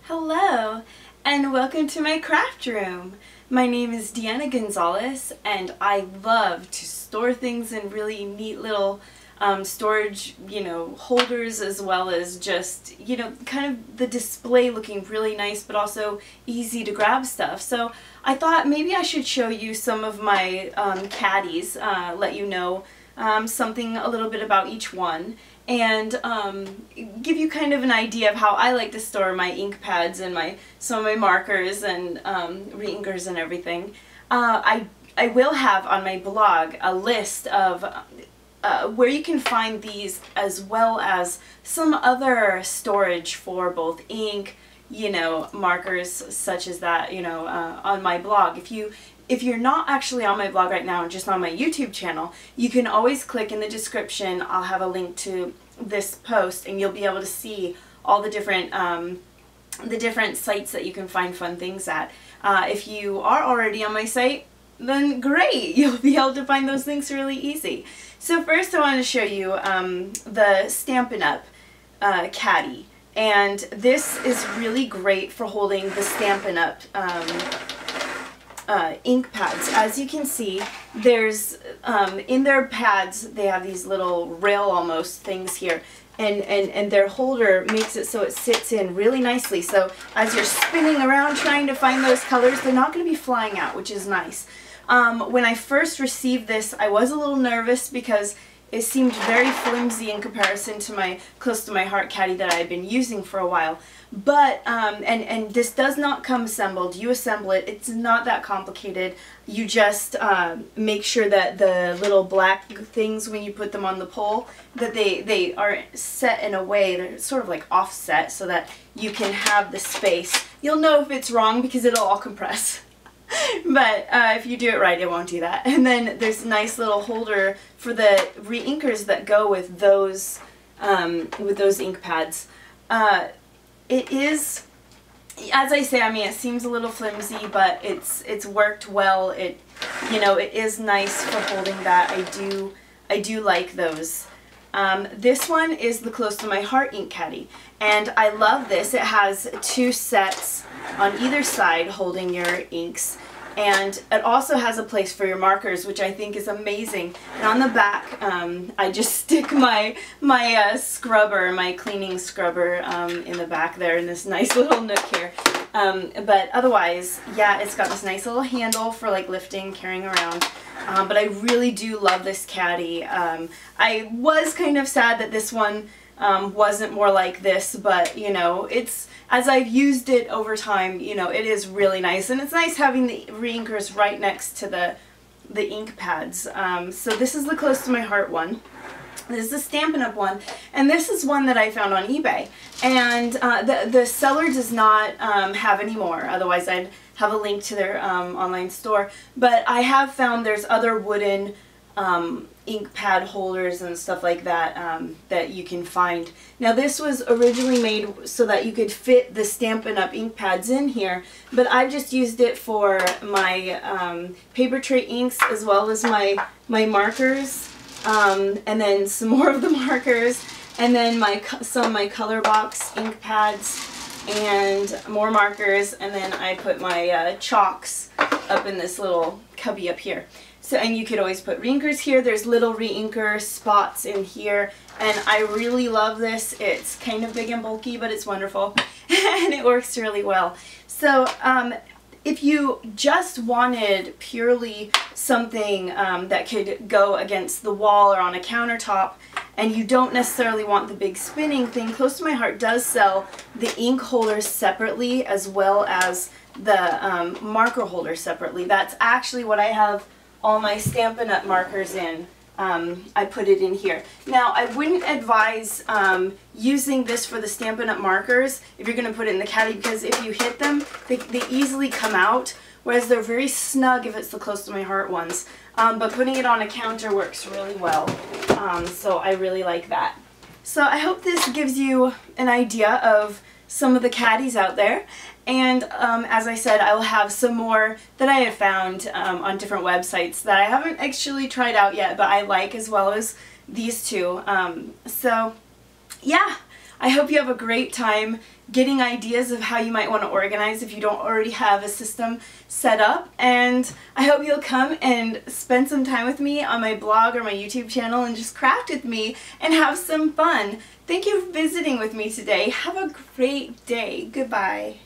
Hello, and welcome to my craft room. My name is Deanna Gonzalez, and I love to store things in really neat little storage, holders, as well as just, kind of the display looking really nice, but also easy to grab stuff. So I thought maybe I should show you some of my caddies, let you know something a little bit about each one, and give you kind of an idea of how I like to store my ink pads and some of my markers and re-inkers and everything. I will have on my blog a list of where you can find these, as well as some other storage for both ink, markers such as that, on my blog. If you're not actually on my blog right now, just on my YouTube channel, you can always click in the description. I'll have a link to this post, and you'll be able to see all the different sites that you can find fun things at. If you are already on my site, then great! You'll be able to find those links really easy. So first I want to show you the Stampin' Up! Caddy. And this is really great for holding the Stampin' Up! Ink pads. As you can see, there's in their pads they have these little rail almost things here, and their holder makes it so it sits in really nicely, so as you're spinning around trying to find those colors, they're not going to be flying out, which is nice. When I first received this, I was a little nervous because it seemed very flimsy in comparison to my Close to My Heart caddy that I had been using for a while. But, and this does not come assembled. You assemble it. It's not that complicated. You just make sure that the little black things, when you put them on the pole, that they are set in a way, they're sort of like offset, so that you can have the space. You'll know if it's wrong because it'll all compress. But if you do it right, it won't do that. And then there's a nice little holder for the re-inkers that go with those ink pads. It is, as I say, I mean, it seems a little flimsy, but it's worked well. It is nice for holding that. I do like those. This one is the Close to My Heart ink caddy, and I love this. It has two sets on either side holding your inks, and it also has a place for your markers, which I think is amazing. And on the back, I just stick my scrubber, my cleaning scrubber, in the back there in this nice little nook here. But otherwise, yeah, it's got this nice little handle for like lifting, carrying around. But I really do love this caddy. I was kind of sad that this one wasn't more like this, but it's, as I've used it over time, it is really nice, and it's nice having the re-inkers right next to the ink pads. So this is the Close to My Heart one. This is the Stampin' Up! One, and this is one that I found on eBay, and the seller does not have any more, otherwise I'd have a link to their online store. But I have found there's other wooden ink pad holders and stuff like that that you can find. Now this was originally made so that you could fit the Stampin' Up! Ink pads in here, but I've just used it for my paper tray inks, as well as my markers, and then some more of the markers, and then some of my color box ink pads, and more markers, and then I put my chalks up in this little cubby up here. So, and you could always put re-inkers here. There's little re-inker spots in here, and I really love this. It's kind of big and bulky, but it's wonderful, and it works really well. So if you just wanted purely something that could go against the wall or on a countertop, and you don't necessarily want the big spinning thing, Close to My Heart does sell the ink holders separately, as well as the marker holder separately. That's actually what I have all my Stampin' Up! Markers in. I put it in here. Now, I wouldn't advise using this for the Stampin' Up! Markers if you're going to put it in the caddy, because if you hit them, they easily come out, whereas they're very snug if it's the Close to My Heart ones. But putting it on a counter works really well, so I really like that. So I hope this gives you an idea of some of the caddies out there. And as I said, I will have some more that I have found on different websites that I haven't actually tried out yet, but I like, as well as these two. So yeah, I hope you have a great time getting ideas of how you might want to organize if you don't already have a system set up, and I hope you'll come and spend some time with me on my blog or my YouTube channel and just craft with me and have some fun. Thank you for visiting with me today. Have a great day. Goodbye.